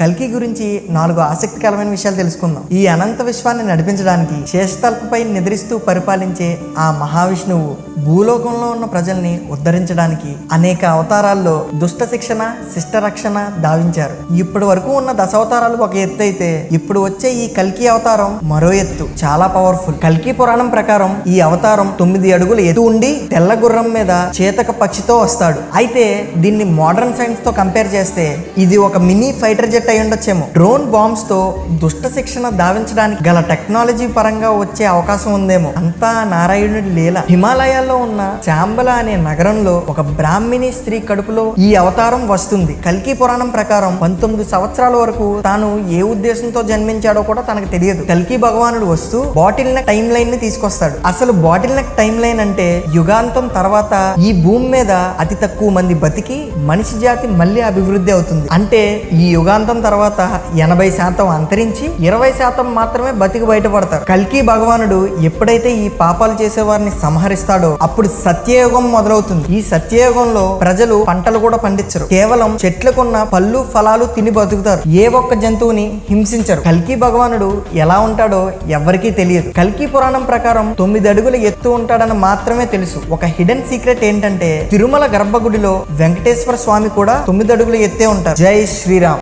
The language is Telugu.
కల్కి గురించి 4 ఆసక్తికరమైన విషయాలు తెలుసుకుందాం. ఈ అనంత విశ్వాన్ని నడిపించడానికి శేషతల్పపై నిద్రిస్తూ పరిపాలించే ఆ మహావిష్ణువు భూలోకంలో ఉన్న ప్రజల్ని ఉద్ధరించడానికి అనేక అవతారాల్లో దుష్ట శిక్షణ, శిష్ట రక్షణ దావించారు. ఇప్పటి వరకు ఉన్న దశావతారాలు ఒక ఎత్తు అయితే ఇప్పుడు వచ్చే ఈ కల్కి అవతారం మరో ఎత్తు, చాలా పవర్ఫుల్. కల్కి పురాణం ప్రకారం ఈ అవతారం 9 అడుగుల ఎత్తు ఉండి తెల్ల గుర్రం మీద చేతక పక్షితో వస్తాడు. అయితే దీన్ని మోడర్న్ సైన్స్ తో కంపేర్ చేస్తే ఇది ఒక మినీ ఫైటర్ జెట్ అయి ఉండొచ్చేమో. డ్రోన్ బాంబ్స్ తో దుష్ట శిక్షణ దావించడానికి గల టెక్నాలజీ పరంగా వచ్చే అవకాశం ఉందేమో. అంతా నారాయణుడి లీల. హిమాలయాల్లో ఉన్న చాంబల అనే నగరంలో ఒక బ్రాహ్మిణి స్త్రీ కడుపులో ఈ అవతారం వస్తుంది. కల్కి పురాణం ప్రకారం 19 సంవత్సరాల వరకు తాను ఏ ఉద్దేశంతో జన్మించాడో కూడా తనకు తెలియదు. కల్కి భగవానుడు వస్తూ బాటిల్ నెక్ టైం లైన్ ని తీసుకొస్తాడు. అసలు బాటిల్ నెక్ టైం లైన్ అంటే యుగాంతం తర్వాత ఈ భూమి మీద అతి తక్కువ మంది బతికి మనిషి జాతి మళ్ళీ అభివృద్ధి అవుతుంది. అంటే ఈ యుగాంతం తర్వాత 80% అంతరించి 20% మాత్రమే బతికి బయటపడతారు. కల్కి భగవానుడు ఎప్పుడైతే ఈ పాపాలు చేసే వారిని సంహరిస్తాడో అప్పుడు సత్యయుగం మొదలవుతుంది. ఈ సత్యయుగంలో ప్రజలు పంటలు కూడా పండించరు. కేవలం చెట్లకున్న పళ్ళు ఫలాలు తిని బతుకుతారు. ఏ ఒక్క జంతువుని హింసించరు. కల్కి భగవానుడు ఎలా ఉంటాడో ఎవరికీ తెలియదు. కల్కి పురాణం ప్రకారం 9 అడుగుల ఎత్తు ఉంటాడని మాత్రమే తెలుసు. ఒక హిడెన్ సీక్రెట్ ఏంటంటే తిరుమల గర్భగుడిలో వెంకటేశ్వర స్వామి కూడా 9 అడుగుల ఎత్తే ఉంటారు. జై శ్రీరామ్.